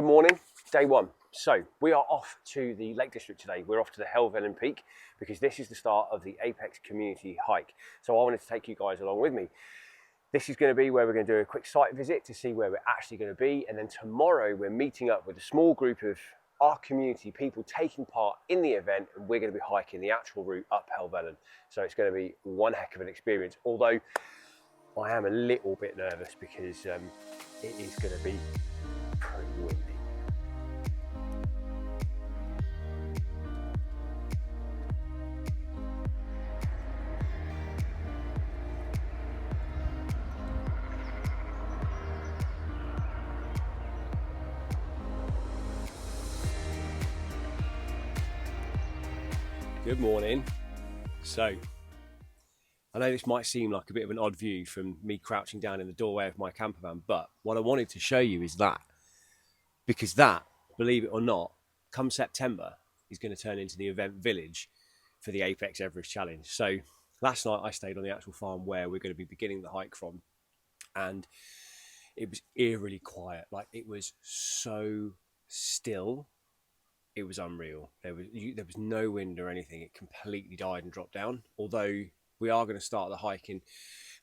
morning, day one. So we are off to the Lake District today. We're off to the Helvellyn Peak because this is the start of the Apex community hike. So I wanted to take you guys along with me. This is going to be where we're going to do a quick site visit to see where we're actually going to be. And then tomorrow we're meeting up with a small group of our community people taking part in the event, and we're going to be hiking the actual route up Helvellyn. So it's going to be one heck of an experience. Although I am a little bit nervous because it is going to be pretty windy. Good morning. So, I know this might seem like a bit of an odd view from me crouching down in the doorway of my camper van, but what I wanted to show you is that, because that, believe it or not, come September, is going to turn into the event village for the Apex Everest Challenge. So, last night I stayed on the actual farm where we're going to be beginning the hike from, and it was eerily quiet. Like, it was so still. It was unreal. There was no wind or anything. It completely died and dropped down. Although we are going to start the hike in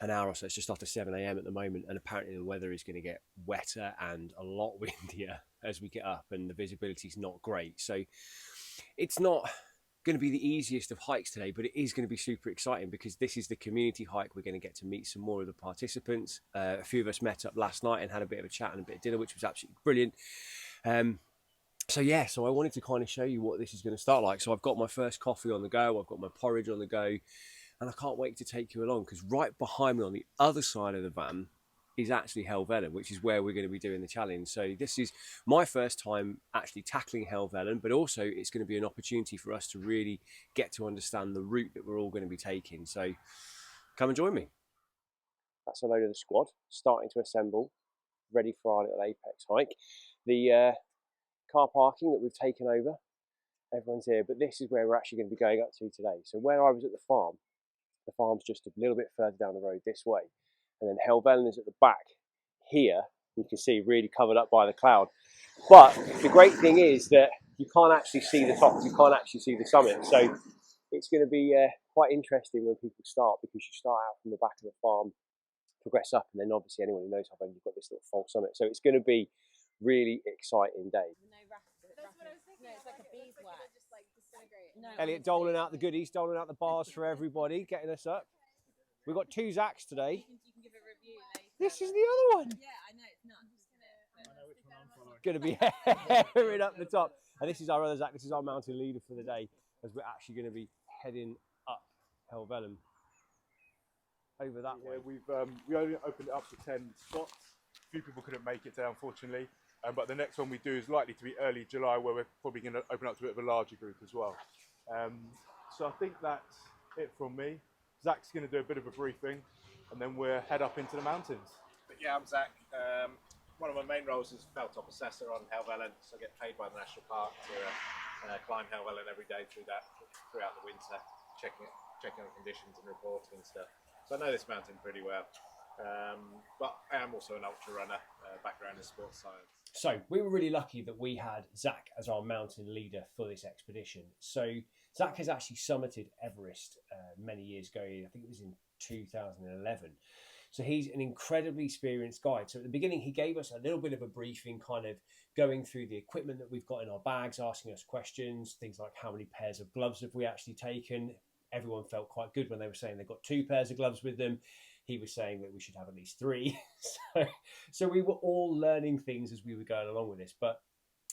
an hour or so. It's just after 7 a.m. at the moment, and apparently the weather is going to get wetter and a lot windier as we get up, and the visibility is not great. So it's not going to be the easiest of hikes today, but it is going to be super exciting because this is the community hike. We're going to get to meet some more of the participants. A few of us met up last night and had a bit of a chat and a bit of dinner, which was absolutely brilliant. So I wanted to kind of show you what this is going to start like. So I've got my first coffee on the go, I've got my porridge on the go, and I can't wait to take you along because right behind me on the other side of the van is actually Helvellyn, which is where we're going to be doing the challenge. So this is my first time actually tackling Helvellyn, but also it's going to be an opportunity for us to really get to understand the route that we're all going to be taking. So come and join me. That's a load of the squad starting to assemble, ready for our little Apex hike. The car parking that we've taken over, everyone's here, but this is where we're actually going to be going up to today. So where I was at the farm's just a little bit further down the road this way, and then Helvellyn is at the back here. You can see really covered up by the cloud, but the great thing is that you can't actually see the top, you can't actually see the summit. So it's going to be quite interesting when people start, because you start out from the back of the farm, progress up, and then obviously anyone who knows Helvellyn, you've got this little false summit. So it's going to be really exciting day. No, it's like a beeswax. No, Elliot doling out the goodies, doling out the bars for everybody, getting us up. We've got two Zacks today. you can give a review later. This is the other one. Yeah, I know it's nuts, isn't it? I know which one I'm following. Going to be herring up the top. And this is our other Zack. This is our mountain leader for the day, as we're actually going to be heading up Helvellyn. Over that way. We only opened it up to 10 spots. A few people couldn't make it today, unfortunately. But the next one we do is likely to be early July, where we're probably going to open up to a bit of a larger group as well. So I think that's it from me. Zach's going to do a bit of a briefing, and then we'll head up into the mountains. But yeah, I'm Zach. One of my main roles is felt top assessor on Helvellyn, so I get paid by the National Park to climb Helvellyn every day throughout the winter, checking on conditions and reporting and stuff. So I know this mountain pretty well. But I am also an ultra runner, background in sports science. So we were really lucky that we had Zach as our mountain leader for this expedition. So Zach has actually summited Everest many years ago. I think it was in 2011. So he's an incredibly experienced guide. So at the beginning, he gave us a little bit of a briefing, kind of going through the equipment that we've got in our bags, asking us questions, things like how many pairs of gloves have we actually taken. Everyone felt quite good when they were saying they've got 2 pairs of gloves with them. He was saying that we should have at least 3. So we were all learning things as we were going along with this. But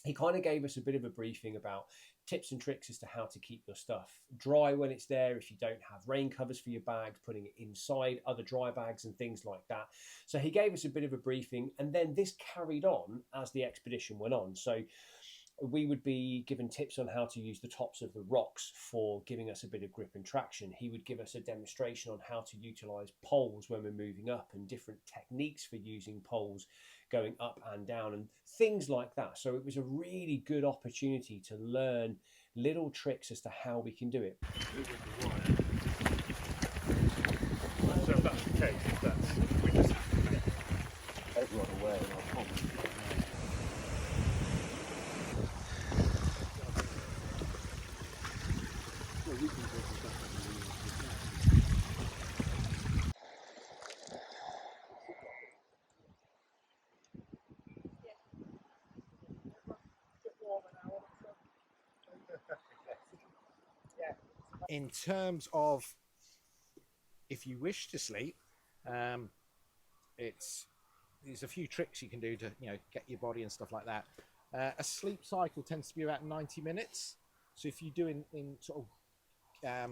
he kind of gave us a bit of a briefing about tips and tricks as to how to keep your stuff dry when it's there. If you don't have rain covers for your bags, putting it inside other dry bags and things like that. So he gave us a bit of a briefing, and then this carried on as the expedition went on. So we would be given tips on how to use the tops of the rocks for giving us a bit of grip and traction. He would give us a demonstration on how to utilize poles when we're moving up, and different techniques for using poles going up and down and things like that. So it was a really good opportunity to learn little tricks as to how we can do it. So if that's the case, we just Everyone aware in our comments. In terms of if you wish to sleep, there's a few tricks you can do to get your body and stuff like that. A sleep cycle tends to be about 90 minutes. So if you do in sort of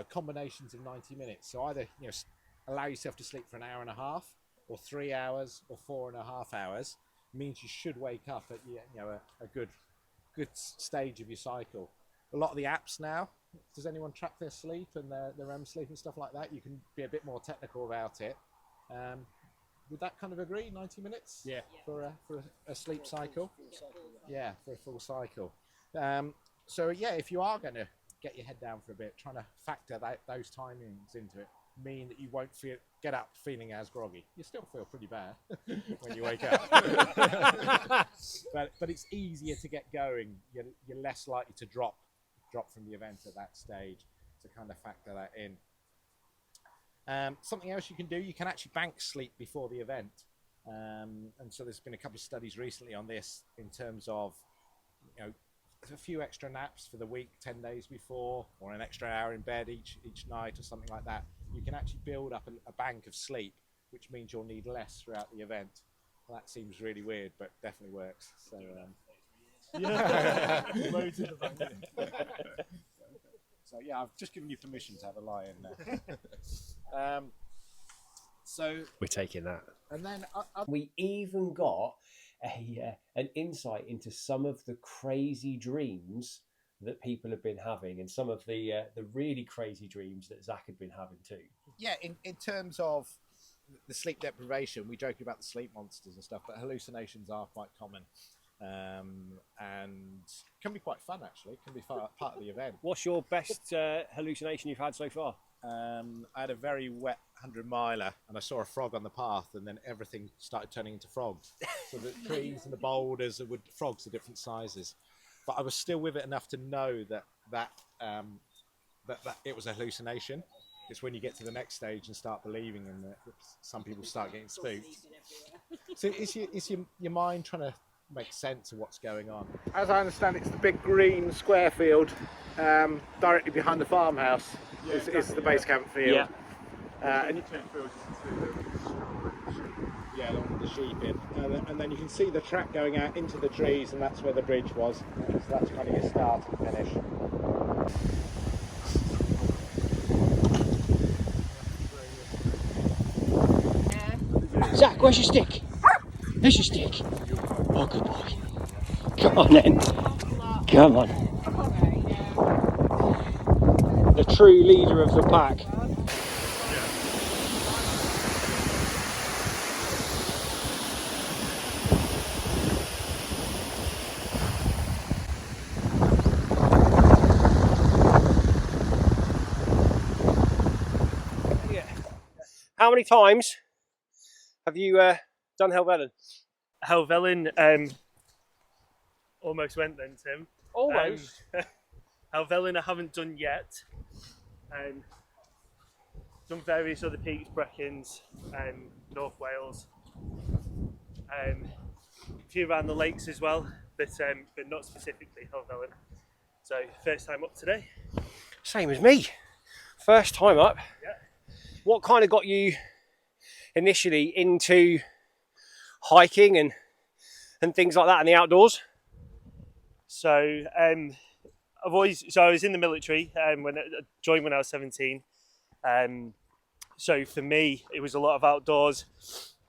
combinations of 90 minutes, so either allow yourself to sleep for an hour and a half, or 3 hours, or 4.5 hours, means you should wake up at a good stage of your cycle. A lot of the apps now, does anyone track their sleep and their REM sleep and stuff like that? You can be a bit more technical about it. Would that kind of agree? 90 minutes? Yeah. For a sleep cycle? Yeah, for a full cycle. So yeah, if you are going to get your head down for a bit, trying to factor those timings into it, mean that you won't get up feeling as groggy. You still feel pretty bad when you wake up, but it's easier to get going. You're less likely to drop from the event at that stage, to kind of factor that in. Something else you can do, you can actually bank sleep before the event, and so there's been a couple of studies recently on this, in terms of a few extra naps for the week, 10 days before, or an extra hour in bed each night, or something like that. You can actually build up a bank of sleep, which means you'll need less throughout the event. Well, that seems really weird, but definitely works. So Loads in the bank. so yeah, I've just given you permission to have a lie in there. So We're taking that. and then We even got an insight into some of the crazy dreams that people have been having, and some of the really crazy dreams that Zach had been having too. yeah, in terms of the sleep deprivation, we joke about the sleep monsters and stuff, but hallucinations are quite common, and can be quite fun actually. Can be part of the event. What's your best hallucination you've had so far? I had a very wet 100-miler, and I saw a frog on the path, and then everything started turning into frogs. So the trees and the boulders were frogs of different sizes. But I was still with it enough to know that it was a hallucination. It's when you get to the next stage and start believing, and that some people start getting spooked. So is your mind trying to make sense of what's going on? As I understand, it's the big green square field directly behind the farmhouse. Is the base camp field. And yeah, along with the sheep in, and then you can see the track going out into the trees, and that's where the bridge was. So that's kind of your start and finish. Zach, where's your stick? There's your stick. Oh, good boy. Come on then. Come on. The true leader of the pack. How many times have you done Helvellyn? Helvellyn, almost went then, Tim. Almost. Helvellyn I haven't done yet. Done various other peaks, Brecons, North Wales. A few around the lakes as well, but not specifically Helvellyn. So first time up today. Same as me. First time up. Yeah. What kind of got you initially into hiking and things like that in the outdoors? So I was in the military when I joined when I was 17. So for me, it was a lot of outdoors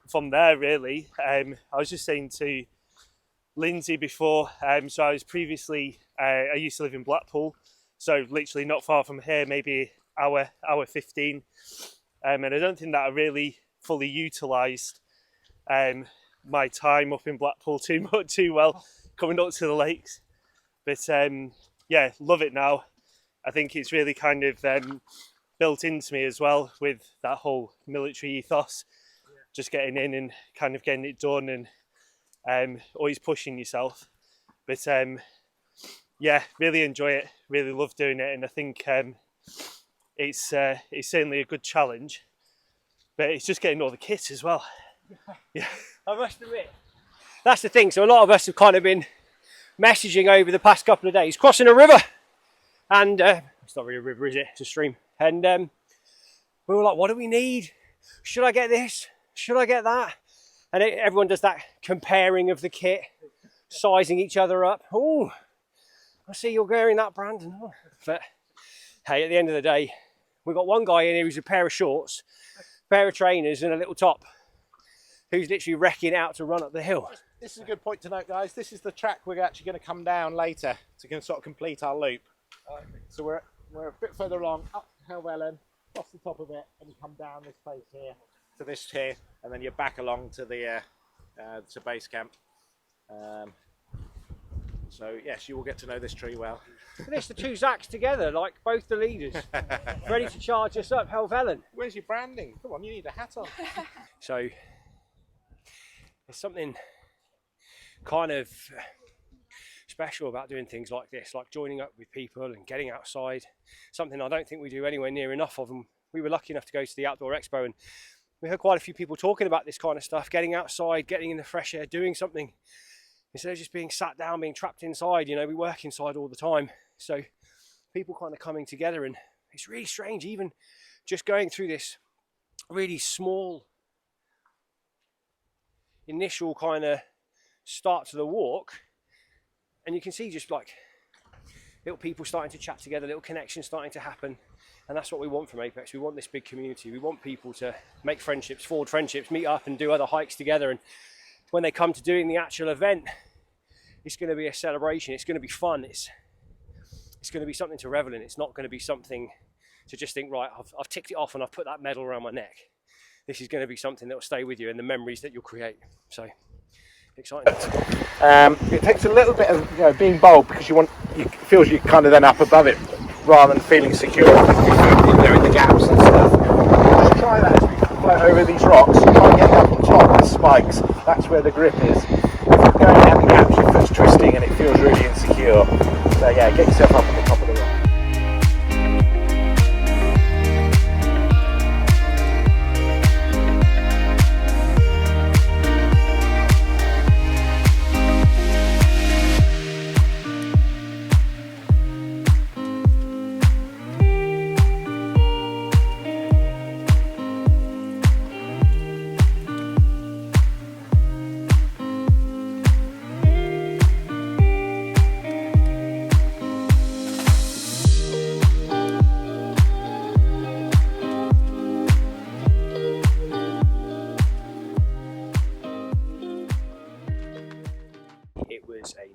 from there, really. I was just saying to Lindsay before, so I was previously, I used to live in Blackpool, so literally not far from here, maybe hour 15. And I don't think that I really fully utilised my time up in Blackpool too well, coming up to the lakes. But yeah, love it now. I think it's really kind of built into me as well, with that whole military ethos, just getting in and kind of getting it done, and always pushing yourself. But yeah, really enjoy it, really love doing it, and I think it's certainly a good challenge, but it's just getting all the kit as well. Yeah, I must admit, that's the thing. So a lot of us have kind of been messaging over the past couple of days, crossing a river, and It's not really a river, is it? It's a stream. And we were like, what do we need? Should I get this? Should I get that? And everyone does that comparing of the kit, sizing each other up. Oh, I see you're wearing that, Brandon. But hey, at the end of the day, we've got one guy in here who's a pair of shorts, pair of trainers and a little top, who's literally wrecking out to run up the hill. This is a good point to note, guys. This is the track we're actually going to come down later to sort of complete our loop. So we're a bit further along, up Helvellyn, off the top of it, and you come down this place here to this here, and then you're back along to the to base camp. So yes, you will get to know this tree well. There's the two Zacks together, like both the leaders, ready to charge us up Helvellyn. Where's your branding? Come on, you need a hat on. So there's something kind of special about doing things like this, like joining up with people and getting outside. Something I don't think we do anywhere near enough of. And we were lucky enough to go to the Outdoor Expo, and we heard quite a few people talking about this kind of stuff, getting outside, getting in the fresh air, doing something instead of just being sat down, being trapped inside. You know, we work inside all the time. So people kind of coming together, and it's really strange, even just going through this really small initial kind of start to the walk, and you can see just like little people starting to chat together, little connections starting to happen. And that's what we want from Apex. We want this big community. We want people to make friendships, forge friendships, meet up and do other hikes together. And when they come to doing the actual event, it's going to be a celebration. It's going to be fun. It's going to be something to revel in. It's not going to be something to just think, right, I've ticked it off and I've put that medal around my neck. This is going to be something that will stay with you and the memories that you'll create. So exciting. It takes a little bit of being bold, because it feels you're kind of then up above it rather than feeling secure there in the gaps and stuff. Just try that as we float over these rocks. Try and get up on top of the spikes. That's where the grip is. If you're going down the gaps, your foot's twisting and it feels really insecure. So yeah, get yourself up on the top of the rock.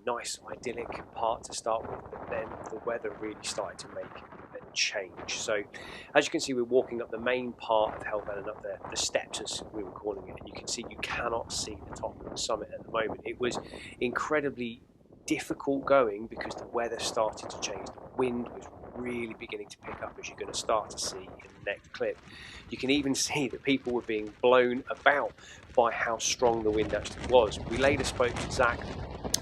Nice idyllic part to start with, but then the weather really started to make a change. So as you can see, we're walking up the main part of Helvellyn, up there, the steps as we were calling it, and you can see you cannot see the top of the summit at the moment. It was incredibly difficult going because the weather started to change. The wind was really beginning to pick up, as you're going to start to see in the next clip. You can even see that people were being blown about by how strong the wind actually was. We later spoke to Zach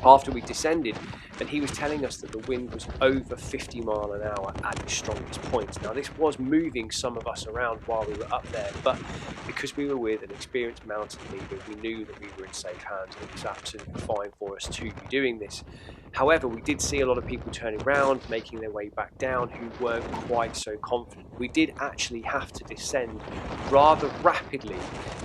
after we descended, and he was telling us that the wind was over 50 mile an hour at its strongest point. Now this was moving some of us around while we were up there, but because we were with an experienced mountain leader, we knew that we were in safe hands and it was absolutely fine for us to be doing this. However, we did see a lot of people turning around, making their way back down, who weren't quite so confident. We did actually have to descend rather rapidly,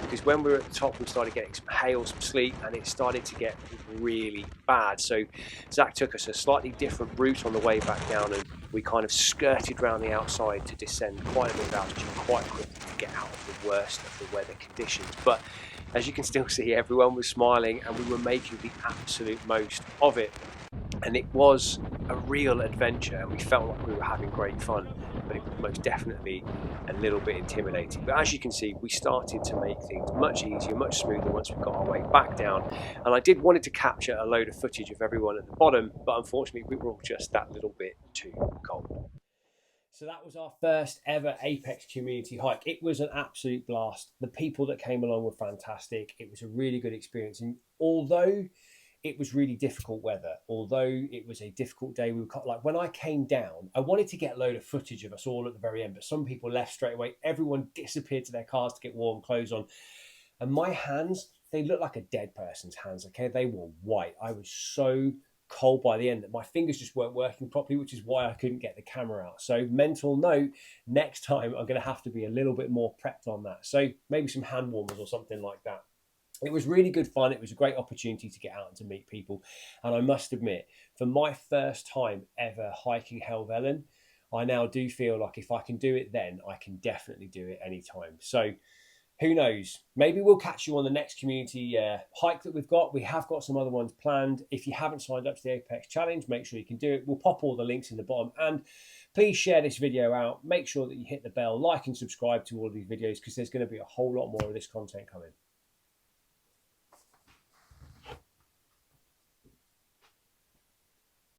because when we were at the top we started getting some hail, some sleet, and it started to get really bad. So Zach took us a slightly different route on the way back down, and we kind of skirted around the outside to descend quite a bit of altitude quite quickly to get out of the worst of the weather conditions. But as you can still see, everyone was smiling and we were making the absolute most of it. And it was a real adventure, and we felt like we were having great fun, but it was most definitely a little bit intimidating. But as you can see, we started to make things much easier, much smoother once we got our way back down. And I did wanted to capture a load of footage of everyone at the bottom, but unfortunately we were all just that little bit too cold. So that was our first ever Apex community hike. It was an absolute blast. The people that came along were fantastic. It was a really good experience, and although it was really difficult weather, although it was a difficult day, we were like, when I came down, I wanted to get a load of footage of us all at the very end, but some people left straight away. Everyone disappeared to their cars to get warm clothes on, and my hands, they looked like a dead person's hands. Okay, they were white. I was so cold by the end that my fingers just weren't working properly, which is why I couldn't get the camera out. So mental note, next time I'm going to have to be a little bit more prepped on that. So maybe some hand warmers or something like that. It was really good fun. It was a great opportunity to get out and to meet people. And I must admit, for my first time ever hiking Helvellyn, I now do feel like if I can do it then, I can definitely do it anytime. So who knows? Maybe we'll catch you on the next community hike that we've got. We have got some other ones planned. If you haven't signed up to the Apex Challenge, make sure you can do it. We'll pop all the links in the bottom. And please share this video out. Make sure that you hit the bell, like and subscribe to all of these videos because there's going to be a whole lot more of this content coming.